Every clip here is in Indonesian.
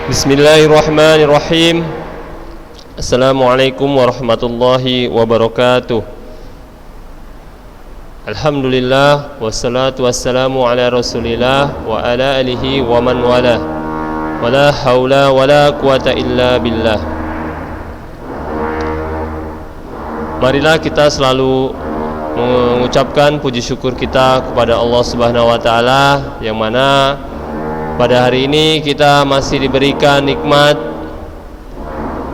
Bismillahirrahmanirrahim. Assalamualaikum warahmatullahi wabarakatuh. Alhamdulillah wassalatu wassalamu ala Rasulillah wa ala alihi wa man wala. Wala haula wala quwata illa billah. Marilah kita selalu mengucapkan puji syukur kita kepada Allah Subhanahu wa taala, yang mana pada hari ini kita masih diberikan nikmat,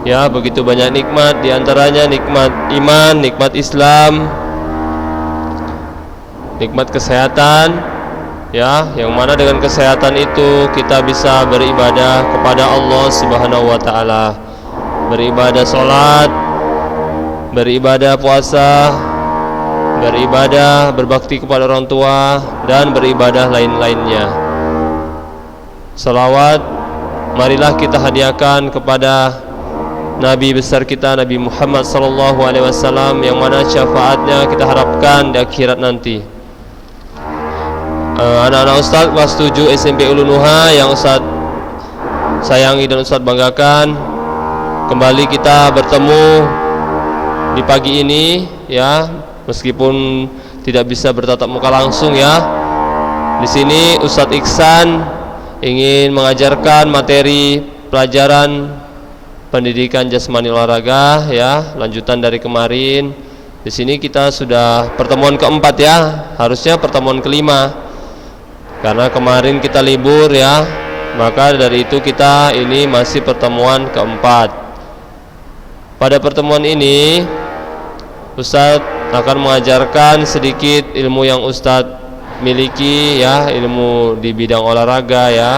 ya, begitu banyak nikmat, diantaranya nikmat iman, nikmat Islam, nikmat kesehatan, ya, yang mana dengan kesehatan itu kita bisa beribadah kepada Allah Subhanahu wa taala, beribadah salat, beribadah puasa, beribadah berbakti kepada orang tua, dan beribadah lain-lainnya. Salawat marilah kita hadiahkan kepada Nabi besar kita, Nabi Muhammad sallallahu alaihi wasallam, yang mana syafaatnya kita harapkan di akhirat nanti. Anak-anak Ustaz kelas 7 SMP Ulunuha yang Ustaz sayangi dan Ustaz banggakan, kembali kita bertemu di pagi ini, ya, meskipun tidak bisa bertatap muka langsung, ya. Di sini Ustaz Iksan ingin mengajarkan materi pelajaran pendidikan jasmani olahraga, ya, lanjutan dari kemarin. Di sini kita sudah pertemuan keempat, ya, harusnya pertemuan kelima, karena kemarin kita libur, ya, maka dari itu kita ini masih pertemuan keempat. Pada pertemuan ini Ustadz akan mengajarkan sedikit ilmu yang Ustadz miliki, ya, ilmu di bidang olahraga, ya.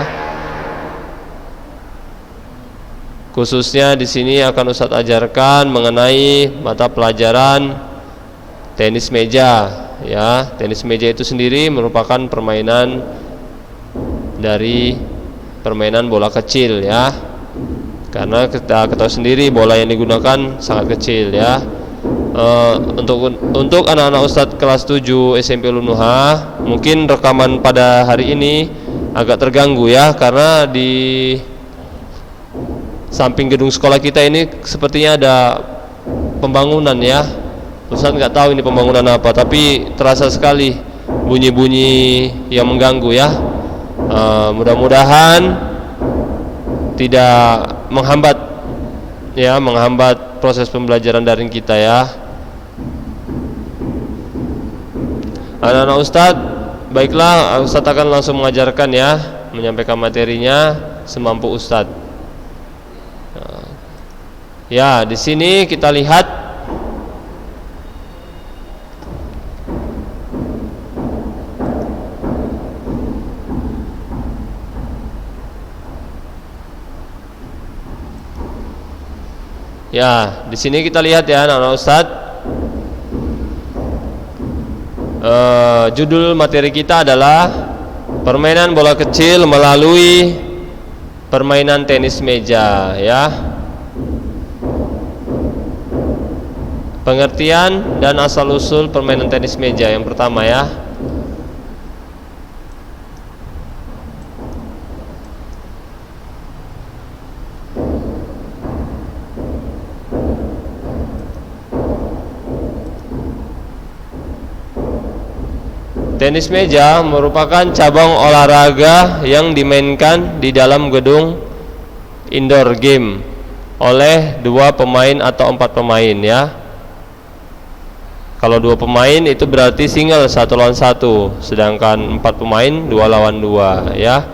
Khususnya di sini akan Ustadz ajarkan mengenai mata pelajaran tenis meja, ya. Tenis meja itu sendiri merupakan permainan dari permainan bola kecil, ya. Karena kita ketahui sendiri bola yang digunakan sangat kecil, ya. Untuk anak-anak Ustadz kelas 7 SMP Ulunuha, mungkin rekaman pada hari ini agak terganggu, ya, karena di samping gedung sekolah kita ini sepertinya ada pembangunan, ya. Ustadz nggak tahu ini pembangunan apa, tapi terasa sekali bunyi-bunyi yang mengganggu, ya. Mudah-mudahan tidak menghambat, ya, menghambat proses pembelajaran daring kita, ya. Anak-anak Ustadz, baiklah, Ustadz akan langsung mengajarkan, ya, menyampaikan materinya semampu Ustadz. Ya, di sini kita lihat ya, di sini kita lihat, ya, anak-anak Ustadz. Judul materi kita adalah permainan bola kecil melalui permainan tenis meja, ya. Pengertian dan asal-usul permainan tenis meja yang pertama, ya. Tenis meja merupakan cabang olahraga yang dimainkan di dalam gedung indoor game oleh 2 pemain atau 4 pemain, ya. Kalau 2 pemain itu berarti single 1 lawan 1, sedangkan 4 pemain 2 lawan 2, ya.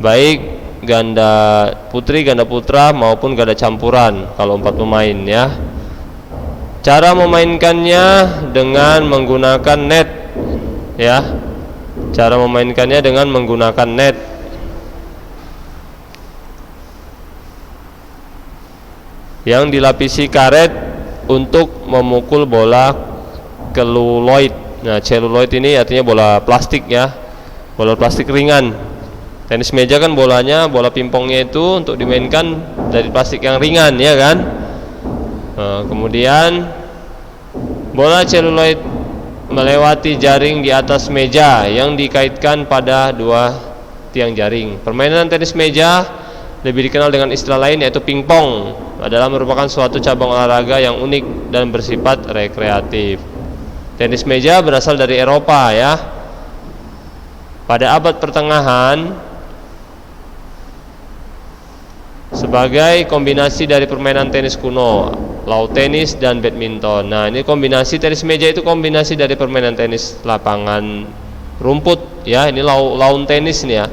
Baik ganda putri, ganda putra maupun ganda campuran kalau 4 pemain, ya. Cara memainkannya dengan menggunakan net, ya. Cara memainkannya dengan menggunakan net. Yang dilapisi karet untuk memukul bola keluloid. Nah, seluloid ini artinya bola plastik, ya. Bola plastik ringan. Tenis meja kan bolanya, bola pingpongnya itu untuk dimainkan dari plastik yang ringan, ya kan. Kemudian bola seluloid melewati jaring di atas meja yang dikaitkan pada 2 tiang jaring. Permainan tenis meja lebih dikenal dengan istilah lain yaitu pingpong, adalah merupakan suatu cabang olahraga yang unik dan bersifat rekreatif. Tenis meja berasal dari Eropa ya. Pada abad pertengahan sebagai kombinasi dari permainan tenis kuno, lawn tenis dan badminton. Nah, ini kombinasi tenis meja itu kombinasi dari permainan tenis lapangan rumput ya. Ini lawn tenis nih ya.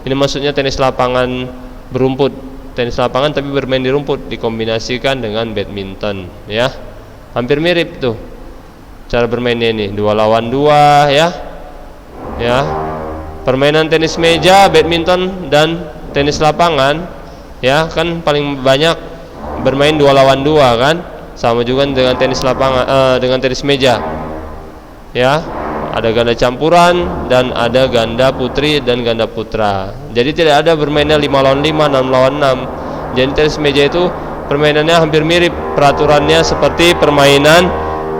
Ini maksudnya tenis lapangan berumput, tenis lapangan tapi bermain di rumput, dikombinasikan dengan badminton ya. Hampir mirip tuh cara bermainnya ini, 2 lawan 2 ya. Ya. Permainan tenis meja, badminton dan tenis lapangan ya kan paling banyak bermain 2 lawan 2 kan. Sama juga dengan tenis lapangan dengan tenis meja. Ya. Ada ganda campuran dan ada ganda putri dan ganda putra. Jadi tidak ada bermainnya 5 lawan 5, 6 lawan 6. Jadi tenis meja itu permainannya hampir mirip, peraturannya seperti permainan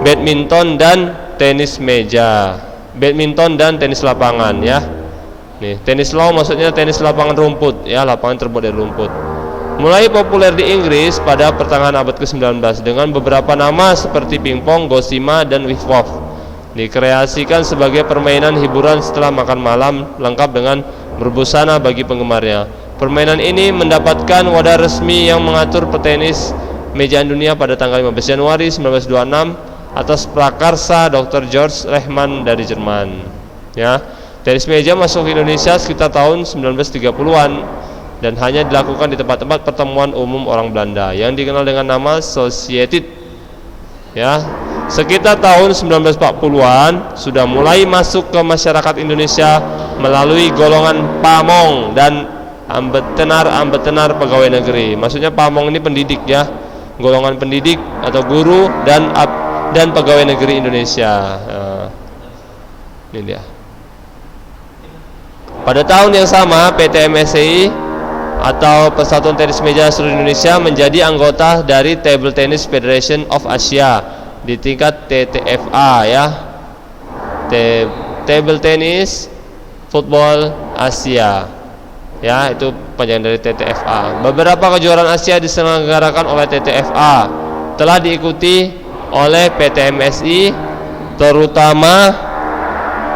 badminton dan tenis meja. Badminton dan tenis lapangan ya. Nih, tenis lawn maksudnya tenis lapangan rumput ya, lapangan terbuat dari rumput. Mulai populer di Inggris pada pertengahan abad ke-19 dengan beberapa nama seperti pingpong, gosima dan wif-wof. Dikreasikan sebagai permainan hiburan setelah makan malam lengkap dengan berbusana bagi penggemarnya. Permainan ini mendapatkan wadah resmi yang mengatur petenis mejaan dunia pada tanggal 15 Januari 1926 atas prakarsa Dr. George Lehmann dari Jerman. Ya, tenis meja masuk ke Indonesia sekitar tahun 1930-an dan hanya dilakukan di tempat-tempat pertemuan umum orang Belanda yang dikenal dengan nama Society. Ya. Sekitar tahun 1940-an sudah mulai masuk ke masyarakat Indonesia melalui golongan pamong dan ambetenar pegawai negeri. Maksudnya pamong ini pendidik ya, golongan pendidik atau guru dan pegawai negeri Indonesia. Ini dia. Pada tahun yang sama PT MSI atau Persatuan Tenis Meja Seluruh Indonesia menjadi anggota dari Table Tennis Federation of Asia di tingkat TTFA ya, Table Tennis Football Asia ya, itu panjang dari TTFA. Beberapa kejuaraan Asia diselenggarakan oleh TTFA telah diikuti oleh PT MSI, terutama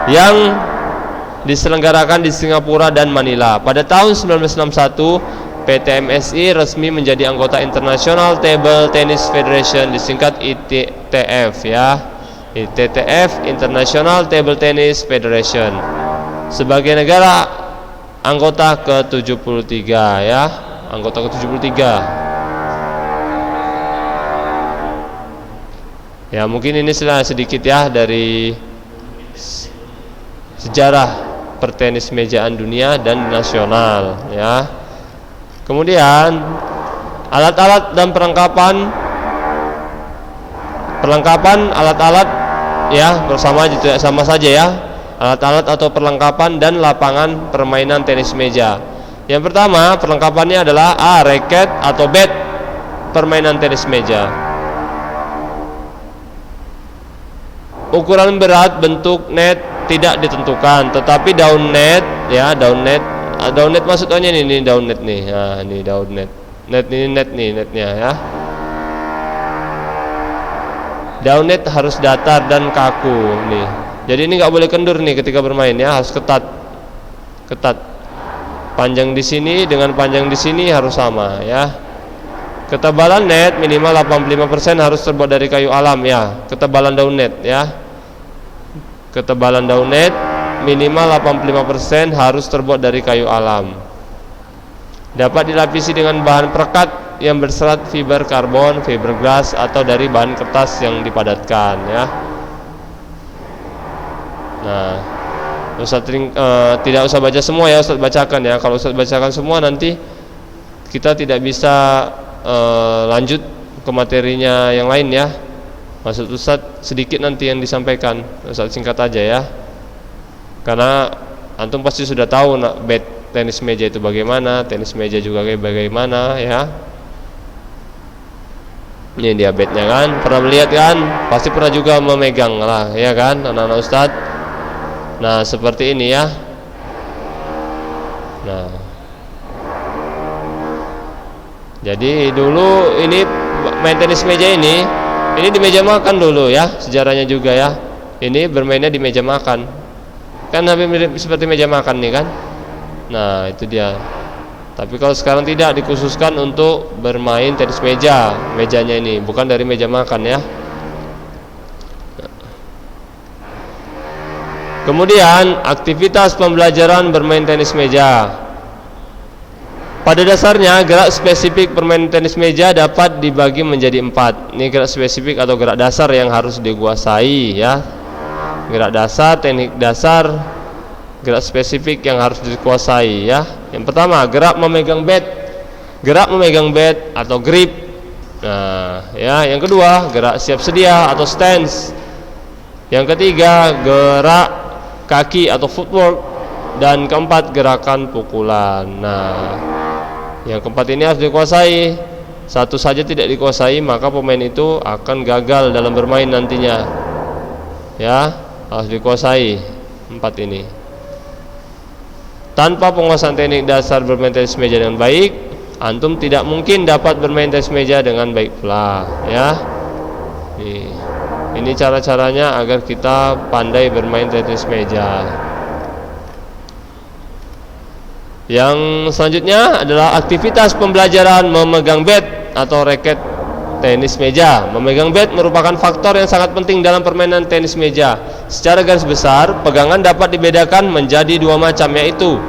yang diselenggarakan di Singapura dan Manila. Pada tahun 1961 PT MSI resmi menjadi anggota International Table Tennis Federation, disingkat ITTF ya. ITTF, International Table Tennis Federation, sebagai negara anggota ke-73 ya, anggota ke-73. Ya, mungkin ini sedikit ya dari sejarah pertenis mejaan dunia dan nasional ya. Kemudian alat-alat dan perlengkapan alat-alat ya sama saja ya, alat-alat atau perlengkapan dan lapangan permainan tenis meja. Yang pertama perlengkapannya adalah raket atau bat permainan tenis meja. Ukuran berat bentuk net tidak ditentukan, tetapi daun net ya, daun net maksudnya ini daun net nih. Nah, ini daun net. Netnya ya. Daun net harus datar dan kaku nih. Jadi ini nggak boleh kendur nih ketika bermain ya, harus ketat. Panjang di sini dengan panjang di sini harus sama ya. Ketebalan net minimal 85% harus terbuat dari kayu alam ya. Ketebalan daun net ya. Ketebalan daun net minimal 85% harus terbuat dari kayu alam. Dapat dilapisi dengan bahan perekat yang berserat fiber karbon, fiberglass atau dari bahan kertas yang dipadatkan ya. Nah, Ustaz tidak usah baca semua ya, Ustaz bacakan ya. Kalau Ustaz bacakan semua nanti kita tidak bisa lanjut ke materinya yang lain ya. Maksud Ustaz sedikit nanti yang disampaikan, Ustaz singkat aja ya. Karena antum pasti sudah tahu bat tenis meja itu bagaimana, tenis meja juga bagaimana ya. Ini dia batnya kan, pernah melihat kan, pasti pernah juga memegang lah ya kan anak-anak Ustaz. Nah seperti ini ya. Nah Jadi dulu ini main tenis meja ini di meja makan dulu ya, sejarahnya juga ya. Ini bermainnya di meja makan. Kan hampir mirip seperti meja makan nih kan. Nah, itu dia. Tapi kalau sekarang tidak, dikhususkan untuk bermain tenis meja. Mejanya ini bukan dari meja makan ya. Kemudian aktivitas pembelajaran bermain tenis meja. Pada dasarnya gerak spesifik bermain tenis meja dapat dibagi menjadi 4. Ini gerak spesifik atau gerak dasar yang harus dikuasai ya. Gerak dasar, teknik dasar, gerak spesifik yang harus dikuasai ya. Yang pertama, gerak memegang bat. Gerak memegang bat atau grip. Nah, ya, yang kedua, gerak siap sedia atau stance. Yang ketiga, gerak kaki atau footwork, dan keempat, gerakan pukulan. Nah, yang keempat ini harus dikuasai. Satu saja tidak dikuasai, maka pemain itu akan gagal dalam bermain nantinya. Ya, harus dikuasai 4 ini. Tanpa penguasaan teknik dasar bermain tenis meja dengan baik, antum tidak mungkin dapat bermain tenis meja dengan baik pula. Ya, ini cara-caranya agar kita pandai bermain tenis meja. Yang selanjutnya adalah aktivitas pembelajaran memegang bat atau raket tenis meja. Memegang bat merupakan faktor yang sangat penting dalam permainan tenis meja. Secara garis besar, pegangan dapat dibedakan menjadi 2 macam, yaitu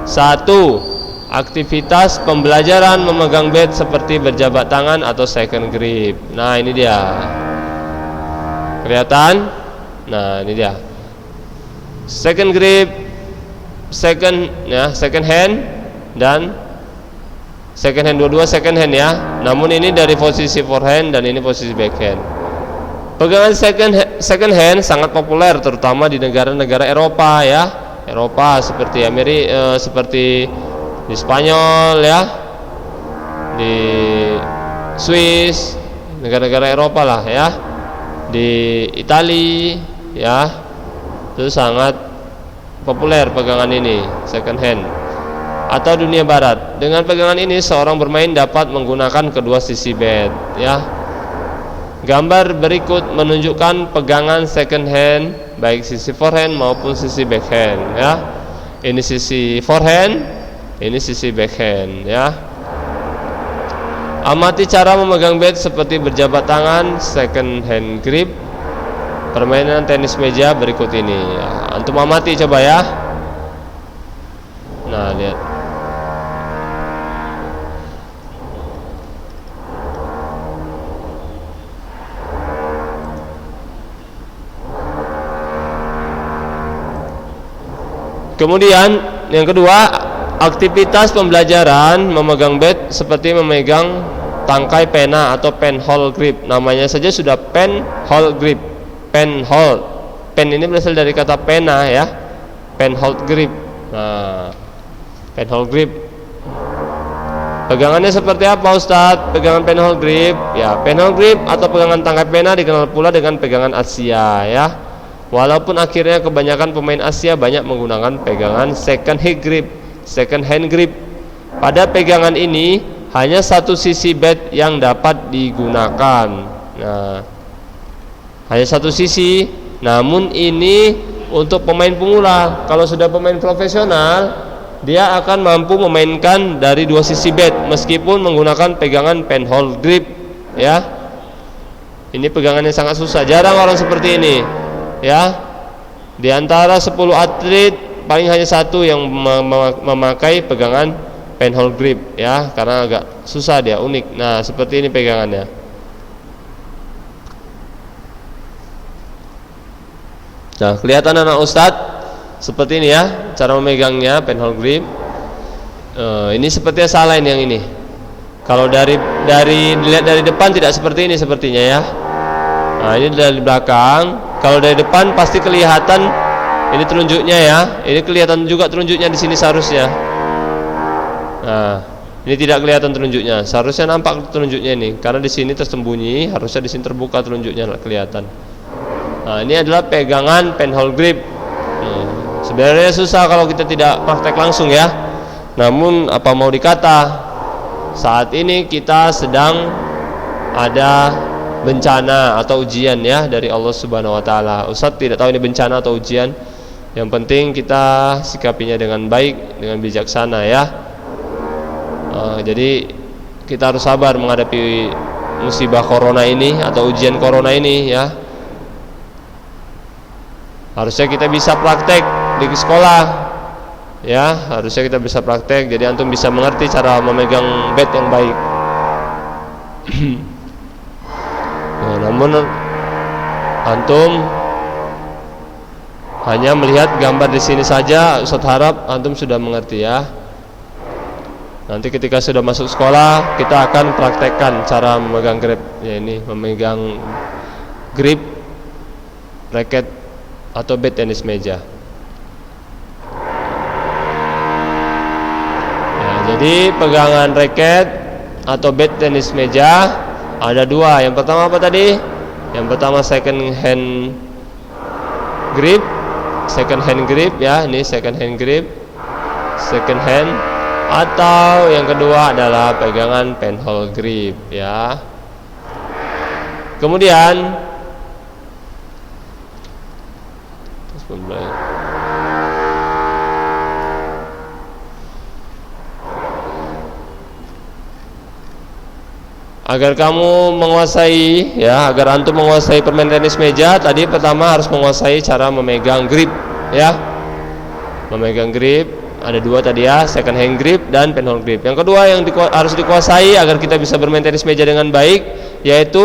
1. Aktivitas pembelajaran memegang bat seperti berjabat tangan atau second grip. Nah, ini dia. Kelihatan? Nah, ini dia. Second grip, second hand, dan second hand, dua-dua second hand ya. Namun ini dari posisi forehand dan ini posisi backhand. Pegangan second hand sangat populer terutama di negara-negara Eropa ya. Eropa seperti seperti di Spanyol ya, di Swiss, negara-negara Eropa lah ya, di Italia ya. Itu sangat populer pegangan ini, second hand, atau dunia barat. Dengan pegangan ini seorang bermain dapat menggunakan kedua sisi bat ya. Gambar berikut menunjukkan pegangan second hand baik sisi forehand maupun sisi backhand ya. Ini sisi forehand, ini sisi backhand ya. Amati cara memegang bat seperti berjabat tangan, second hand grip, permainan tenis meja berikut ini ya. Antum amati coba ya. Nah, lihat. Kemudian yang kedua, aktivitas pembelajaran memegang bat seperti memegang tangkai pena atau pen hole grip. Namanya saja sudah pen hole grip. Pen hold. Pen ini berasal dari kata pena ya. Pen hold grip. Nah, pen hold grip. Pegangannya seperti apa Ustadz? Pegangan pen hold grip ya. Pen hold grip atau pegangan tangkai pena dikenal pula dengan pegangan Asia ya. Walaupun akhirnya kebanyakan pemain Asia banyak menggunakan pegangan second hand grip. Pada pegangan ini hanya satu sisi bat yang dapat digunakan. Nah, hanya satu sisi. Namun ini untuk pemain pemula. Kalau sudah pemain profesional, dia akan mampu memainkan dari 2 sisi bat meskipun menggunakan pegangan pen hold grip ya. Ini pegangan yang sangat susah. Jarang orang seperti ini ya. Di antara 10 atlet paling hanya 1 yang memakai pegangan pen hold grip ya, karena agak susah dia, unik. Nah, seperti ini pegangannya. Nah, kelihatan anak Ustadz seperti ini ya cara memegangnya pen hold grip. Ini sepertinya salah ini yang ini. Kalau dilihat dari depan tidak seperti ini sepertinya ya. Nah, ini dari belakang. Kalau dari depan pasti kelihatan ini telunjuknya ya. Ini kelihatan juga telunjuknya di sini seharusnya. Nah, ini tidak kelihatan telunjuknya. Seharusnya nampak telunjuknya ini, karena di sini tersembunyi, harusnya di sini terbuka telunjuknya kelihatan. Nah, ini adalah pegangan pen hold grip. Sebenarnya susah kalau kita tidak praktek langsung ya. Namun apa mau dikata, saat ini kita sedang ada bencana atau ujian ya dari Allah Subhanahu wa taala. Ustaz tidak tahu ini bencana atau ujian. Yang penting kita sikapinya dengan baik, dengan bijaksana ya. Jadi kita harus sabar menghadapi musibah corona ini atau ujian corona ini ya. Harusnya kita bisa praktek di sekolah ya, harusnya kita bisa praktek, jadi antum bisa mengerti cara memegang bed yang baik. Nah, namun antum hanya melihat gambar di sini saja, Ustaz harap antum sudah mengerti ya. Nanti ketika sudah masuk sekolah, kita akan praktekkan cara memegang grip, ya ini memegang grip raket atau bat tenis meja. Ya, jadi pegangan raket atau bat tenis meja ada dua. Yang pertama apa tadi? Yang pertama second hand grip ya, ini second hand grip, second hand. Atau yang kedua adalah pegangan penhole grip ya. Kemudian agar kamu menguasai ya, agar antum menguasai permainan tenis meja, tadi pertama harus menguasai cara memegang grip ya. Memegang grip ada dua tadi ya, second hand grip dan penhole grip. Yang kedua yang harus dikuasai agar kita bisa bermain tenis meja dengan baik, yaitu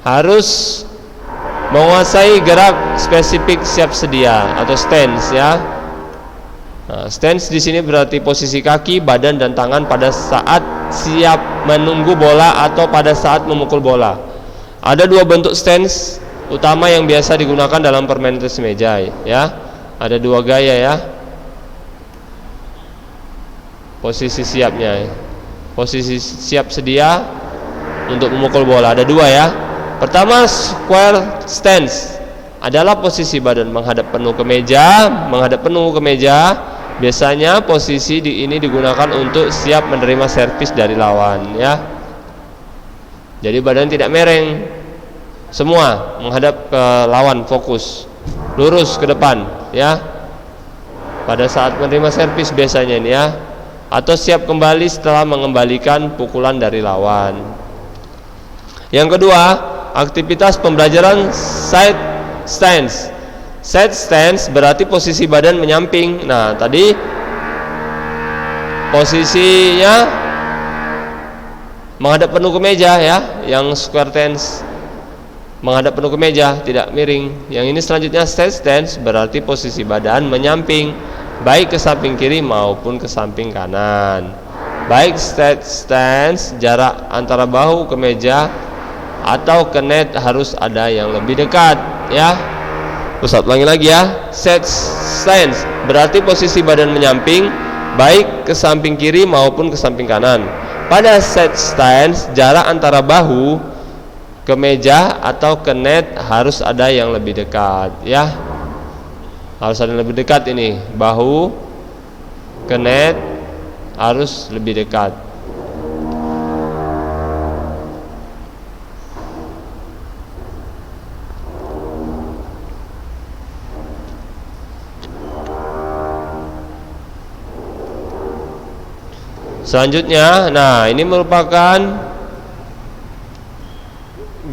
harus menguasai gerak spesifik siap sedia atau stance ya. Nah, stance di sini berarti posisi kaki, badan dan tangan pada saat siap menunggu bola atau pada saat memukul bola. Ada dua bentuk stance utama yang biasa digunakan dalam permainan tenis meja ya. Ada dua gaya ya. Posisi siapnya. Posisi siap sedia untuk memukul bola ada dua ya. Pertama square stance adalah posisi badan menghadap penuh ke meja, Biasanya posisi ini digunakan untuk siap menerima servis dari lawan ya. Jadi badan tidak mereng, semua menghadap ke lawan, fokus lurus ke depan ya. Pada saat menerima servis biasanya ini ya, atau siap kembali setelah mengembalikan pukulan dari lawan. Yang kedua, aktivitas pembelajaran side stance. Side stance berarti posisi badan menyamping. Nah, tadi posisinya menghadap penuh ke meja ya, yang square stance menghadap penuh ke meja, tidak miring. Yang ini selanjutnya side stance berarti posisi badan menyamping, baik ke samping kiri maupun ke samping kanan. Baik side stance, jarak antara bahu ke meja atau ke net harus ada yang lebih dekat ya. Ustaz ulangi lagi ya. Side stance berarti posisi badan menyamping, baik ke samping kiri maupun ke samping kanan. Pada side stance, jarak antara bahu ke meja atau ke net harus ada yang lebih dekat ya. Harus ada yang lebih dekat ini. Bahu ke net harus lebih dekat. Selanjutnya, nah ini merupakan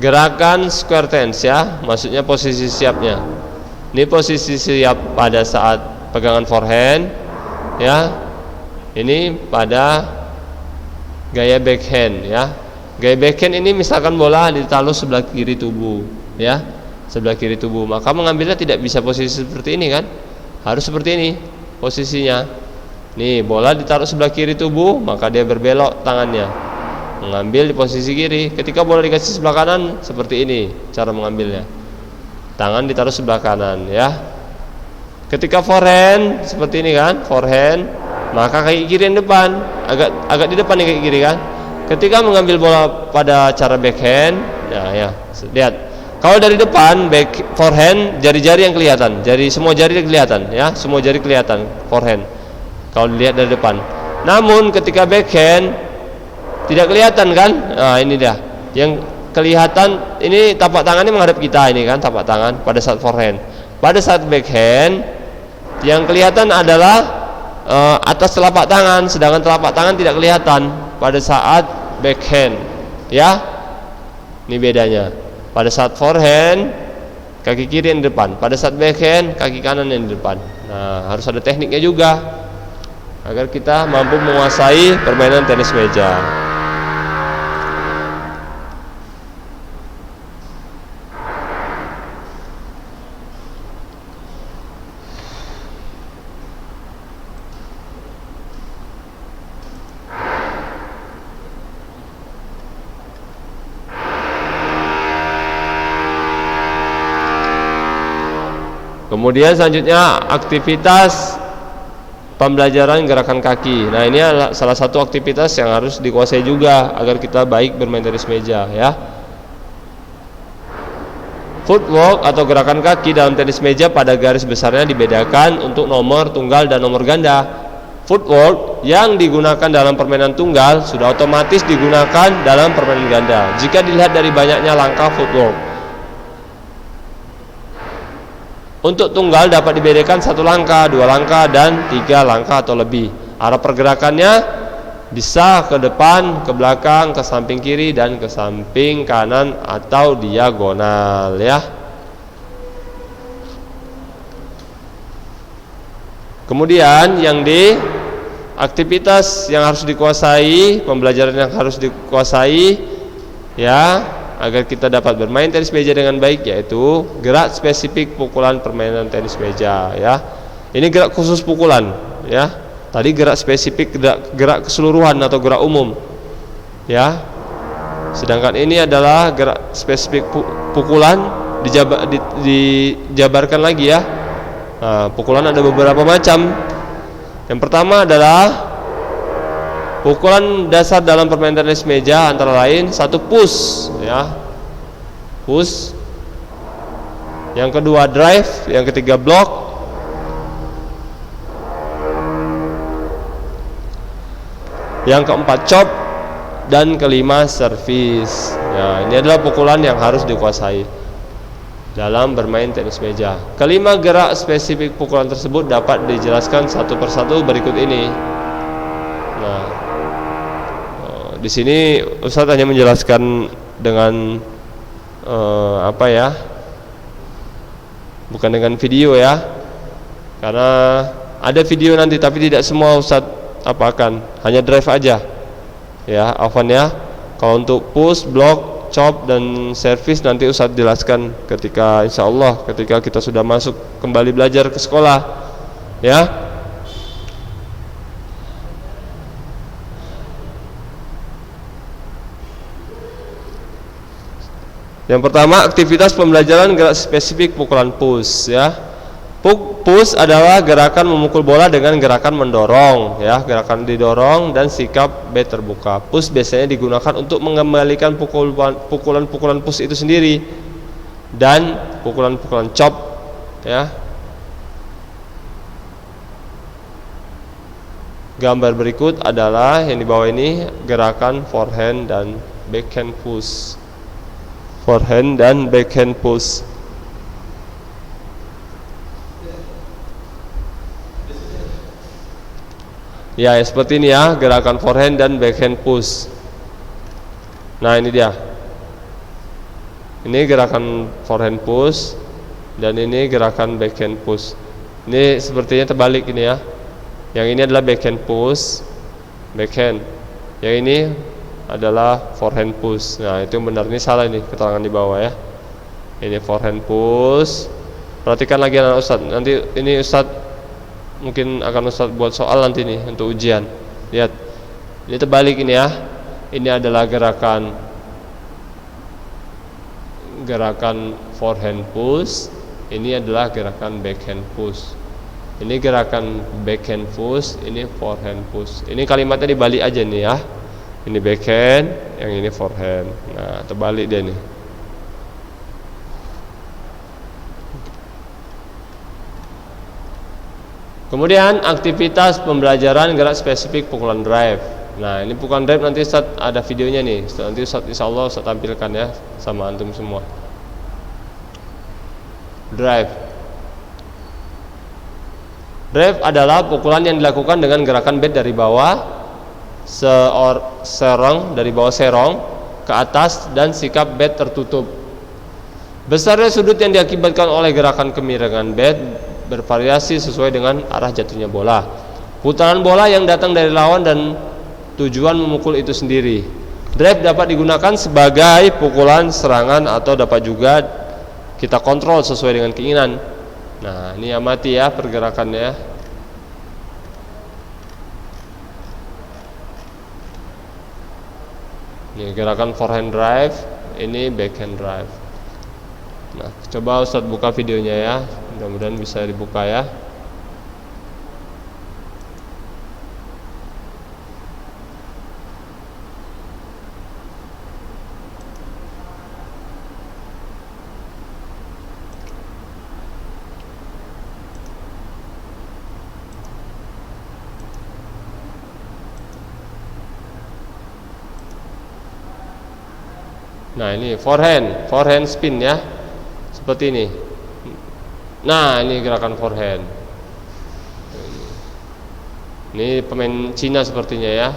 gerakan square stance ya, maksudnya posisi siapnya. Ini posisi siap pada saat pegangan forehand ya. Ini pada gaya backhand ya. Gaya backhand ini misalkan bola ditaruh sebelah kiri tubuh ya, sebelah kiri tubuh, maka mengambilnya tidak bisa posisi seperti ini kan, harus seperti ini posisinya. Nih bola ditaruh sebelah kiri tubuh, maka dia berbelok tangannya mengambil di posisi kiri. Ketika bola dikasih sebelah kanan, seperti ini cara mengambilnya, tangan ditaruh sebelah kanan ya. Ketika forehand seperti ini kan, forehand, maka kaki kiri yang depan, agak di depan nih kaki kiri kan. Ketika mengambil bola pada cara backhand, ya lihat, kalau dari depan back forehand, jari-jari yang kelihatan, semua jari kelihatan ya, semua jari kelihatan forehand kalau dilihat dari depan. Namun ketika backhand tidak kelihatan kan? Nah, ini dia. Yang kelihatan ini tapak tangannya menghadap kita ini kan, tapak tangan pada saat forehand. Pada saat backhand yang kelihatan adalah atas telapak tangan, sedangkan telapak tangan tidak kelihatan pada saat backhand. Ya. Ini bedanya. Pada saat forehand kaki kiri yang di depan, pada saat backhand kaki kanan yang di depan. Nah, harus ada tekniknya juga agar kita mampu menguasai permainan tenis meja. Kemudian selanjutnya aktivitas pembelajaran gerakan kaki. Nah, ini adalah salah satu aktivitas yang harus dikuasai juga agar kita baik bermain tenis meja ya. Footwork atau gerakan kaki dalam tenis meja pada garis besarnya dibedakan untuk nomor tunggal dan nomor ganda. Footwork yang digunakan dalam permainan tunggal sudah otomatis digunakan dalam permainan ganda jika dilihat dari banyaknya langkah footwork. Untuk tunggal dapat dibedakan 1 langkah, 2 langkah, dan 3 langkah atau lebih. Arah pergerakannya bisa ke depan, ke belakang, ke samping kiri, dan ke samping kanan atau diagonal ya. Kemudian yang di aktivitas yang harus dikuasai, pembelajaran yang harus dikuasai ya, agar kita dapat bermain tenis meja dengan baik, yaitu gerak spesifik pukulan permainan tenis meja ya. Ini gerak khusus pukulan ya. Tadi gerak spesifik, gerak keseluruhan atau gerak umum ya. Sedangkan ini adalah gerak spesifik pukulan dijabarkan lagi ya. Nah, pukulan ada beberapa macam. Yang pertama adalah pukulan dasar dalam permainan tenis meja antara lain 1 push ya, push. Yang kedua drive, yang ketiga block. Yang keempat chop dan kelima service. Ya, ini adalah pukulan yang harus dikuasai dalam bermain tenis meja. Kelima gerak spesifik pukulan tersebut dapat dijelaskan satu persatu berikut ini. Nah, di sini Ustadz hanya menjelaskan dengan apa ya, bukan dengan video ya, karena ada video nanti tapi tidak semua Ustadz apakan, hanya drive aja ya, Afwan ya. Kalau untuk push, block, chop dan service nanti Ustadz jelaskan ketika insyaallah ketika kita sudah masuk kembali belajar ke sekolah ya. Yang pertama, aktivitas pembelajaran gerak spesifik pukulan push ya. Push adalah gerakan memukul bola dengan gerakan mendorong ya, gerakan didorong dan sikap bat terbuka. Push biasanya digunakan untuk mengembalikan pukulan-pukulan push itu sendiri dan pukulan-pukulan chop ya. Gambar berikut adalah yang di bawah ini gerakan forehand dan backhand push. Forehand dan backhand push. Ya, seperti ini ya, gerakan forehand dan backhand push. Nah, ini dia. Ini gerakan forehand push dan ini gerakan backhand push. Ini sepertinya terbalik ini ya. Yang ini adalah backhand push, backhand. Yang ini adalah forehand push. Nah, itu yang benar, ini salah ini keterangan di bawah ya. Ini forehand push. Perhatikan lagi anak Ustadz. Nanti ini Ustadz mungkin akan Ustadz buat soal nanti nih untuk ujian. Lihat. Ini terbalik ini ya. Ini adalah gerakan forehand push. Ini adalah gerakan backhand push. Ini gerakan backhand push, ini forehand push. Ini kalimatnya dibalik aja nih ya. Ini backhand, yang ini forehand. Nah, terbalik dia nih. Kemudian aktivitas pembelajaran gerak spesifik pukulan drive. Nah, ini pukulan drive nanti Ustaz ada videonya nih. Nanti Ustaz insyaallah Ustaz tampilkan ya sama antum semua. Drive. Drive adalah pukulan yang dilakukan dengan gerakan bat dari bawah serong ke atas dan sikap bat tertutup. Besarnya sudut yang diakibatkan oleh gerakan kemiringan bat bervariasi sesuai dengan arah jatuhnya bola. Putaran bola yang datang dari lawan dan tujuan memukul itu sendiri. Drive dapat digunakan sebagai pukulan serangan atau dapat juga kita kontrol sesuai dengan keinginan. Nah, ini amati ya pergerakannya. Ini gerakan forehand drive, ini backhand drive. Nah, coba Ustadz buka videonya ya. Mudah-mudahan bisa dibuka ya. Nah, ini forehand spin ya. Seperti ini. Nah, ini gerakan forehand. Ini pemain Cina sepertinya ya.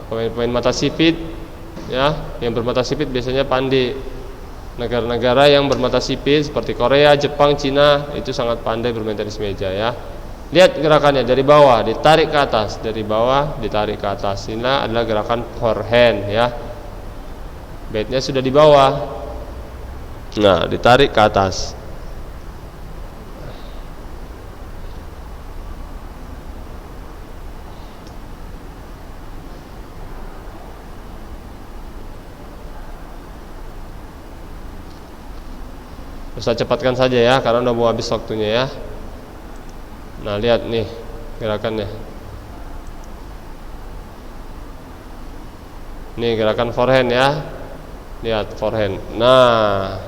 Pemain mata sipit ya, yang bermata sipit biasanya pandai. Negara-negara yang bermata sipit seperti Korea, Jepang, Cina itu sangat pandai bermain tenis meja ya. Lihat gerakannya dari bawah ditarik ke atas, dari bawah ditarik ke atas. Ini adalah gerakan forehand ya. Batnya sudah di bawah. Nah, ditarik ke atas. Bisa cepatkan saja ya, karena udah mau habis waktunya ya. Nah, lihat nih gerakannya. Nih gerakan forehand ya. Lihat forehand. Nah,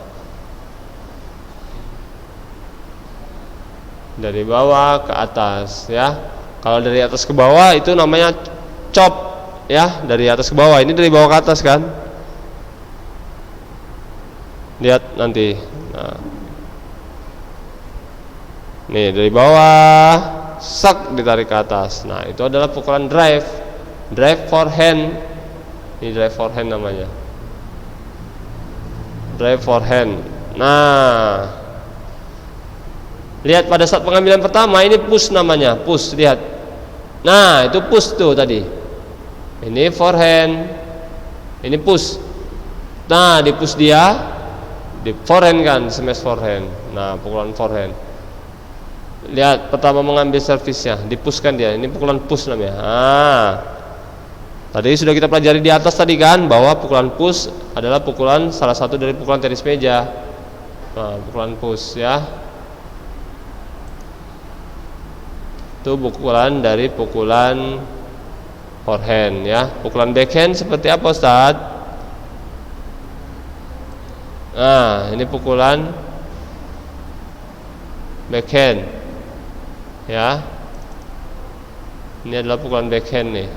dari bawah ke atas ya. Kalau dari atas ke bawah itu namanya chop ya, dari atas ke bawah. Ini dari bawah ke atas kan. Lihat nanti. Nah, nih dari bawah sak ditarik ke atas. Nah, itu adalah pukulan drive forehand. Ini drive forehand namanya. Drive forehand. Nah, lihat pada saat pengambilan pertama ini push namanya, push, lihat. Nah, itu push tuh tadi. Ini forehand. Ini push. Nah, di push dia, di forehand kan, smash forehand. Nah, pukulan forehand. Lihat pertama mengambil servisnya, dipushkan dia. Ini pukulan push namanya. Nah, tadi sudah kita pelajari di atas tadi kan, bahwa pukulan push adalah pukulan salah satu dari pukulan tenis meja. Nah, pukulan push ya. Itu pukulan dari pukulan forehand ya. Pukulan backhand seperti apa Ustaz? Nah, ini pukulan backhand ya. Ini adalah pukulan backhand nih.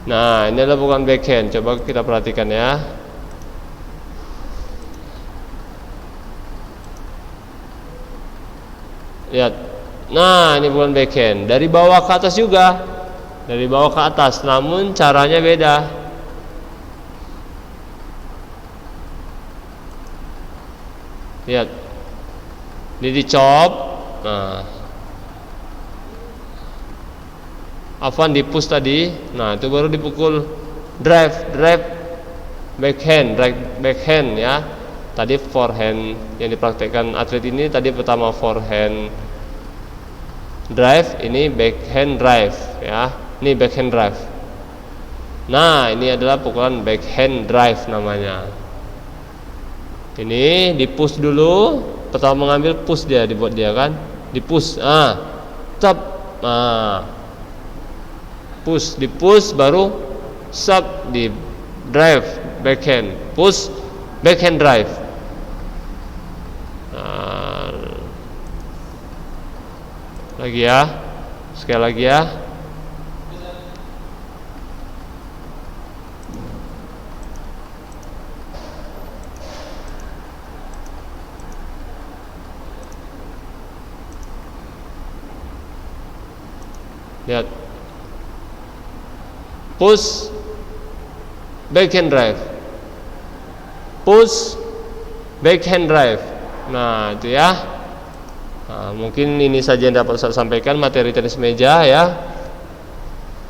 Nah, ini adalah pukulan backhand. Coba kita perhatikan ya. Lihat. Nah, ini pukulan backhand. Dari bawah ke atas juga. Dari bawah ke atas, namun caranya beda. Lihat, ini dicop. Nah, Afwan di push tadi. Nah, itu baru dipukul drive backhand ya. Tadi forehand yang dipraktekkan atlet ini tadi pertama forehand drive, ini backhand drive ya. Ini backhand drive. Nah, ini adalah pukulan backhand drive namanya. Ini di push dulu. Pertama mengambil push dia, dibuat dia kan. Di push. Tap. Push, di push baru sub di drive backhand, push backhand drive. Lagi ya, sekali lagi ya. Lihat, push backhand drive, push backhand drive. Nah, itu ya. Nah, mungkin ini saja yang dapat saya sampaikan materi tenis meja ya.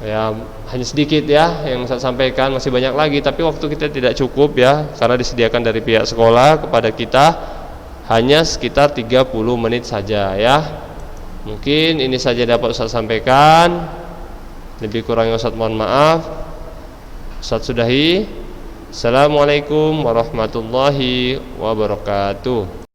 Ya, hanya sedikit ya yang saya sampaikan, masih banyak lagi tapi waktu kita tidak cukup ya, karena disediakan dari pihak sekolah kepada kita hanya sekitar 30 menit saja ya. Mungkin ini saja dapat saya sampaikan. Lebih kurangnya Ustaz mohon maaf. Ustaz sudahi. Assalamualaikum warahmatullahi wabarakatuh.